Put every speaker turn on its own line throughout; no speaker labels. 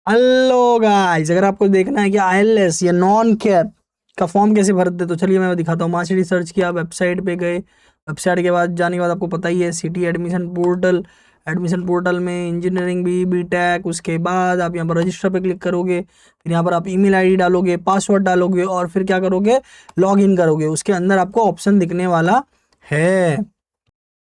Hello guys, अगर आपको देखना है कि आईएलएस या नॉन कैप का फॉर्म कैसे भरते तो चलिए मैं दिखाता हूँ। मार्कशीट सर्च किया, वेबसाइट पे गए, वेबसाइट के बाद जाने के बाद आपको पता ही है सिटी एडमिशन पोर्टल में इंजीनियरिंग बीटेक, उसके बाद आप यहाँ पर रजिस्टर पे क्लिक करोगे। फिर यहाँ पर आप ईमेल आईडी डालोगे, पासवर्ड डालोगे और फिर क्या करोगे, लॉग इन करोगे। उसके अंदर आपको ऑप्शन दिखने वाला है।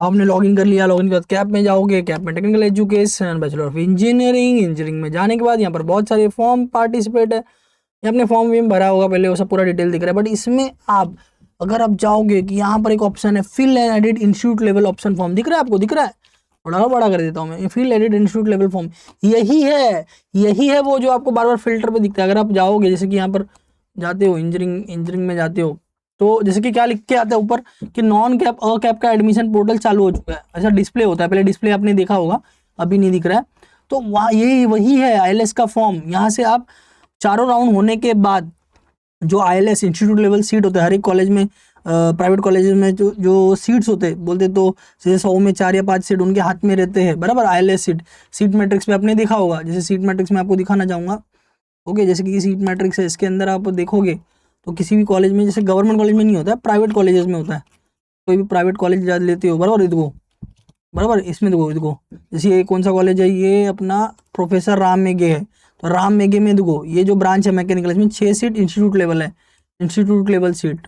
आपने लॉगिन कर लिया, लॉगिन के बाद कैप में जाओगे, कैप में technical education, bachelor of engineering में जाने के बाद यहाँ पर बहुत सारे फॉर्म पार्टिसिपेट है। ये आपने फॉर्म भी भरा होगा पहले, वो सब पूरा डिटेल दिख रहा है। बट इसमें आप अगर आप जाओगे कि यहाँ पर एक ऑप्शन है fill and edit institute level option form, दिख रहा है आपको? दिख रहा है? थोड़ा बड़ा कर देता हूँ मैं, fill edit institute level form यही है वो जो आपको बार बार फिल्टर पे दिखता है। अगर आप जाओगे, जैसे कि यहाँ पर जाते हो इंजीनियरिंग में जाते हो, तो जैसे कि क्या लिख के आता है ऊपर कि नॉन कैप अ कैप का एडमिशन पोर्टल चालू हो चुका है। अच्छा, डिस्प्ले होता है, पहले डिस्प्ले आपने देखा होगा, अभी नहीं दिख रहा है। तो वहाँ यही वही है आईएलएस का फॉर्म। यहाँ से आप चारों राउंड होने के बाद जो आईएलएस इंस्टीट्यूट लेवल सीट होता है हर एक कॉलेज में, प्राइवेट कॉलेज में जो सीट्स होते हैं, बोलते तो जैसे 100 में 4 या 5 सीट उनके हाथ में रहते हैं, बराबर। आईएलएस सीट मैट्रिक्स में आपने देखा होगा, जैसे सीट मैट्रिक्स में आपको दिखाना चाहूँगा। ओके, जैसे कि सीट मैट्रिक्स है, इसके अंदर आप देखोगे तो किसी भी कॉलेज में, जैसे गवर्नमेंट कॉलेज में नहीं होता है, प्राइवेट कॉलेजेस में होता है। कोई भी प्राइवेट कॉलेज जा लेते हो, बराबर, देखो बराबर, इसमें देखो जैसे ये कौन सा कॉलेज है, ये अपना प्रोफेसर राम मेघे है। तो राम मेघे में देखो ये जो ब्रांच है मैकेनिकल, इसमें 6 सीट इंस्टीट्यूट लेवल है, इंस्टीट्यूट लेवल सीट,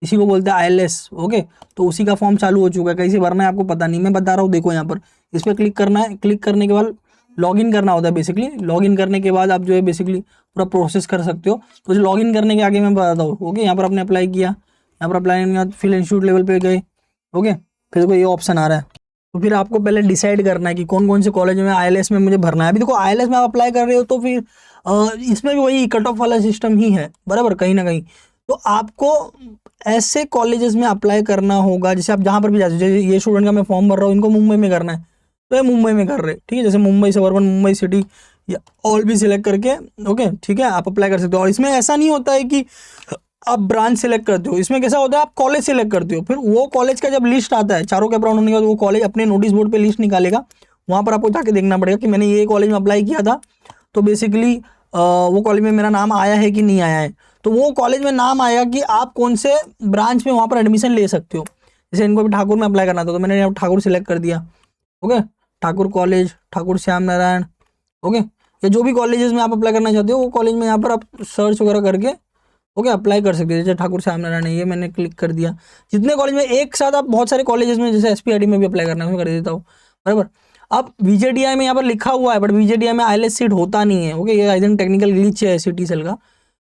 इसी को बोलते हैं आईएलएस। ओके, तो उसी का फॉर्म चालू हो चुका है। कैसे भरना है आपको पता नहीं, मैं बता रहा हूँ। देखो यहाँ पर इस पर क्लिक करना है, क्लिक करने के बाद लॉगिन करना होता है बेसिकली। लॉगिन करने के बाद आप जो है बेसिकली पूरा प्रोसेस कर सकते हो। तो लॉगिन करने के आगे मैं बताता हूँ। ओके, यहाँ पर आपने अप्लाई किया, यहाँ पर अप्लाई करने के बाद फिर इंस्टीट्यूट लेवल पे गए। ओके, फिर देखो ये ऑप्शन आ रहा है। तो फिर आपको पहले डिसाइड करना है कि कौन कौन से कॉलेज में आईएलएस में मुझे भरना है। अभी देखो आईएलएस में आप अप्लाई कर रहे हो तो फिर इसमें भी वही कट ऑफ वाला सिस्टम ही है, बराबर, कहीं ना कहीं। तो आपको ऐसे कॉलेजेस में अप्लाई करना होगा, जैसे आप जहाँ पर भी जाते हो। जैसे ये स्टूडेंट का मैं फॉर्म भर रहा हूँ, इनको मुंबई में करना है, तो ये मुंबई में कर रहे, ठीक है। जैसे मुंबई सबर्बन, मुंबई सिटी या ऑल भी सिलेक्ट करके, ओके ठीक है, आप अप्लाई कर सकते हो। और इसमें ऐसा नहीं होता है कि आप ब्रांच सेलेक्ट करते हो, इसमें कैसा होता है आप कॉलेज सेलेक्ट करते हो। फिर वो कॉलेज का जब लिस्ट आता है, चारों कैप राउंड होने के बाद वो कॉलेज अपने नोटिस बोर्ड पे लिस्ट निकालेगा। वहाँ पर आपको जाके देखना पड़ेगा कि मैंने ये कॉलेज में अप्लाई किया था, तो बेसिकली वो कॉलेज में मेरा नाम आया है कि नहीं आया है। तो वो कॉलेज में नाम आएगा कि आप कौन से ब्रांच में वहाँ पर एडमिशन ले सकते हो। जैसे इनको भी ठाकुर में अप्लाई करना था, तो मैंने यहाँ ठाकुर सेलेक्ट कर दिया। Okay, Thakur college, Thakur Shyam Narayan, okay, या जो भी कॉलेजेस में आप अप्लाई करना चाहते हो वो कॉलेज में यहाँ पर आप सर्च वगैरह करके ओके अप्लाई कर सकते हो। जैसे ठाकुर श्याम नारायण है, ये मैंने क्लिक कर दिया। जितने कॉलेज में एक साथ आप बहुत सारे कॉलेजेस में, जैसे एसपीआईटी में भी अप्लाई करना है, मैं कर देता हूँ, बराबर। अब वीजेडीआई में यहाँ पर लिखा हुआ है, बट वीजेडीआई में आईएलएस सीट होता नहीं है। ओके, ये आई थिंक टेक्निकल ग्लिच है सिटी सेल का,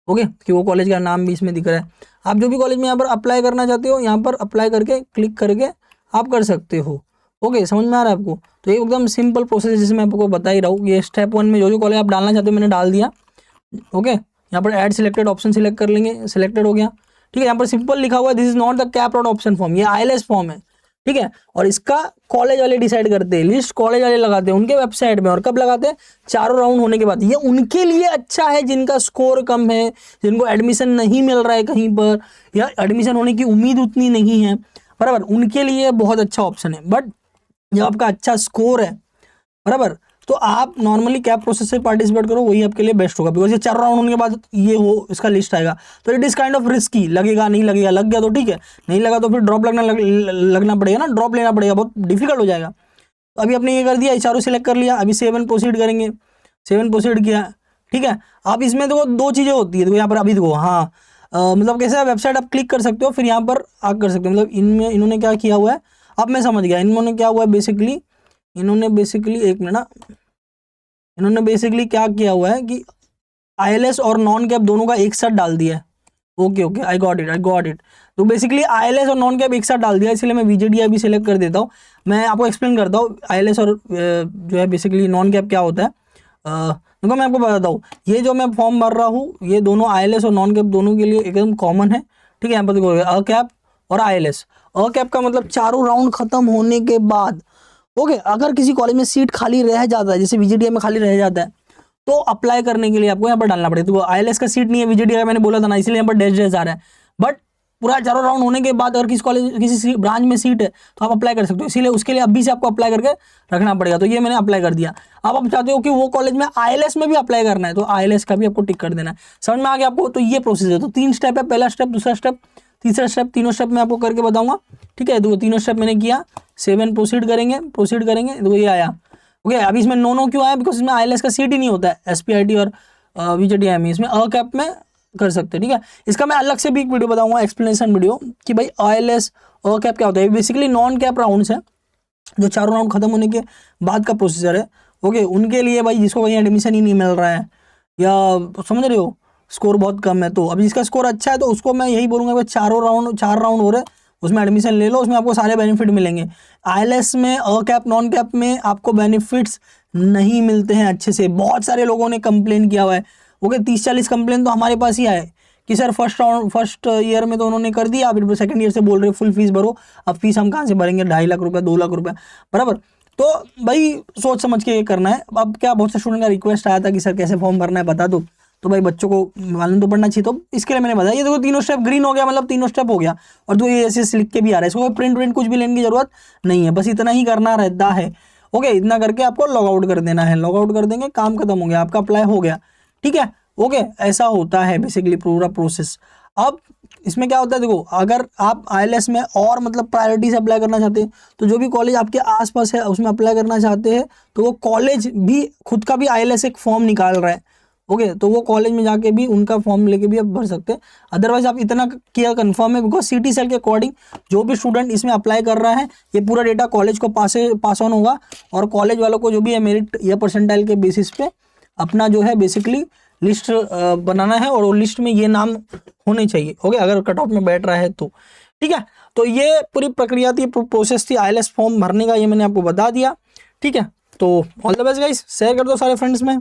ओके, कि वो कॉलेज का नाम भी इसमें दिख रहा है। आप जो भी कॉलेज में यहाँ पर अप्लाई करना चाहते हो, यहाँ पर अप्लाई करके क्लिक करके आप कर सकते हो। ओके, समझ में आ रहा है आपको? तो ये एकदम सिंपल प्रोसेस, जैसे मैं आपको बता ही रहा हूँ। ये स्टेप 1 में जो जो कॉलेज आप डालना चाहते हो मैंने डाल दिया। ओके, यहाँ पर ऐड सिलेक्टेड ऑप्शन सिलेक्ट कर लेंगे, सिलेक्टेड हो गया, ठीक है। यहाँ पर सिंपल लिखा हुआ है this is not the cap round option form, ये आईएलएस फॉर्म है, ठीक है। और इसका कॉलेज वाले डिसाइड करते हैं, लिस्ट कॉलेज वाले लगाते हैं उनके वेबसाइट में। और कब लगाते हैं? चारों राउंड होने के बाद। ये उनके लिए अच्छा है जिनका स्कोर कम है, जिनको एडमिशन नहीं मिल रहा है कहीं पर, या एडमिशन होने की उम्मीद उतनी नहीं है, बराबर, उनके लिए बहुत अच्छा ऑप्शन है। बट जब आपका अच्छा स्कोर है, बराबर, तो आप नॉर्मली कैप प्रोसेस से पार्टिसिपेट करो, वही आपके लिए बेस्ट होगा। बिकॉज ये 4 राउंड होने के बाद ये हो इसका लिस्ट आएगा, तो it is kind of risky. लगेगा नहीं लगेगा, लग गया तो ठीक है, नहीं लगा तो फिर ड्रॉप लगना पड़ेगा ना, ड्रॉप लेना पड़ेगा, बहुत डिफिकल्ट हो जाएगा। तो अभी आपने ये कर दिया, चारों सिलेक्ट कर लिया, अभी 7 प्रोसीड करेंगे। 7 प्रोसीड किया, ठीक है। अब इसमें देखो 2 चीज़ें होती है, देखो यहाँ पर अभी देखो, हाँ मतलब कैसे वेबसाइट आप क्लिक कर सकते हो, फिर यहाँ पर आप कर सकते हो। मतलब इनमें इन्होंने क्या किया हुआ है, अब मैं समझ गया इन्होंने क्या हुआ है। बेसिकली इन्होंने एक मिनट ना, इन्होंने बेसिकली क्या किया हुआ है कि आईएलएस और नॉन कैप दोनों का एक साथ डाल दिया है। Okay okay, I got it. तो बेसिकली आईएलएस और नॉन कैप एक साथ डाल दिया, इसलिए मैं वीजेडीआई भी सिलेक्ट कर देता हूँ। मैं आपको एक्सप्लेन करता हूँ आईएलएस और जो है बेसिकली नॉन कैप क्या होता है। देखो मैं आपको बताता हूँ, ये जो मैं फॉर्म भर रहा हूँ ये दोनों आईएलएस और नॉन कैप दोनों के लिए एकदम कॉमन है, ठीक है। यहाँ पर देखो अ कैप और आईएलएस। अ कैप का मतलब चारों राउंड खत्म होने के बाद, ओके, अगर किसी कॉलेज में सीट खाली रह जाता है, जैसे वीजेडीआई में खाली रह जाता है, तो अप्लाई करने के लिए आपको यहाँ पर डालना पड़ेगा। तो आईएलएस का सीट नहीं है, वीजेडीआई मैंने बोला था ना, इसलिए यहाँ पर डैश डैश आ रहा है। बट पूरा चारों राउंड होने के बाद अगर किसी कॉलेज किसी ब्रांच में सीट है तो आप अप्लाई कर सकते हो। इसीलिए उसके लिए अभी से आपको अप्लाई करके रखना पड़ेगा। तो ये मैंने अप्लाई कर दिया। अब आप चाहते हो कि वो कॉलेज में IELTS में भी अप्लाई करना है तो IELTS का भी आपको टिक कर देना है। समझ में आ गया आपको? तो ये प्रोसेस है। तो 3 स्टेप है, पहला स्टेप, दूसरा स्टेप, तीसरा स्टेप। तीनों स्टेप मैं आपको करके बताऊंगा, ठीक है। तो तीनों स्टेप मैंने किया। 7 प्रोसीड करेंगे तो ये आया। ओके, अभी इसमें नो क्यों आया? बिकॉज इसमें IELTS का सीट ही नहीं होता है SPIT और VJTIME। इसमें कैप में कर सकते हैं, ठीक है। इसका मैं अलग से भी एक वीडियो बताऊंगा, एक्सप्लेनेशन वीडियो, कि भाई IELTS कैप क्या होता है। बेसिकली नॉन कैप राउंड्स है, जो चारों राउंड खत्म होने के बाद का प्रोसीजर है। ओके, उनके लिए भाई जिसको कहीं एडमिशन ही नहीं मिल रहा है या समझ रहे हो स्कोर बहुत कम है, तो अभी जिसका स्कोर अच्छा है तो उसको मैं यही बोलूँगा भाई 4 राउंड हो रहे हैं, उसमें एडमिशन ले लो, उसमें आपको सारे बेनिफिट मिलेंगे। IELTS में कैप नॉन कैप में आपको बेनिफिट्स नहीं मिलते हैं अच्छे से। बहुत सारे लोगों ने कंप्लेन किया हुआ है। ओके, 30-40 कंप्लेन तो हमारे पास ही आए कि सर फर्स्ट ईयर में तो उन्होंने कर दिया, अब सेकंड ईयर से बोल रहे फुल फीस भरो। अब फीस हम कहाँ से भरेंगे? 2.5 लाख रुपया, 2 लाख रुपया, बराबर। तो भाई सोच समझ के ये करना है। अब क्या, बहुत से स्टूडेंट का रिक्वेस्ट आया था कि सर कैसे फॉर्म भरना है बता दो, तो भाई बच्चों को मालूम तो पड़ना चाहिए। तो इसके लिए मैंने बताया। ये देखो तीनों स्टेप ग्रीन हो गया, मतलब तीनों स्टेप हो गया। और तो ये ऐसे लिख के भी आ रहा है, इसको प्रिंट कुछ भी लेने की जरूरत नहीं है, बस इतना ही करना रहता है। ओके, इतना करके आपको लॉग आउट कर देना है। लॉग आउट कर देंगे, काम खत्म हो गया, आपका अप्लाई हो गया, ठीक है। ओके, ऐसा होता है बेसिकली पूरा प्रोसेस। अब इसमें क्या होता है, देखो अगर आप IELTS में और मतलब प्रायोरिटी से अप्लाई करना चाहते हैं तो जो भी कॉलेज आपके आसपास है उसमें अप्लाई करना चाहते हैं तो वो कॉलेज भी खुद का भी IELTS एक फॉर्म निकाल रहा है। ओके, तो वो कॉलेज में जाके भी उनका फॉर्म लेके भी आप भर सकते हैं। अदरवाइज आप इतना किया कंफर्म है, बिकॉज CT सेल के अकॉर्डिंग जो भी स्टूडेंट इसमें अप्लाई कर रहा है ये पूरा डेटा कॉलेज को पास ऑन होगा, और कॉलेज वालों को जो भी है मेरिट या परसेंटाइल के बेसिस पे अपना जो है बेसिकली लिस्ट बनाना है, और वो लिस्ट में ये नाम होने चाहिए। ओके, अगर कट ऑफ में बैठ रहा है तो ठीक है। तो ये पूरी प्रक्रिया थी, प्रोसेस थी IELTS फॉर्म भरने का, ये मैंने आपको बता दिया, ठीक है। तो all the best guys, share कर दो सारे फ्रेंड्स में।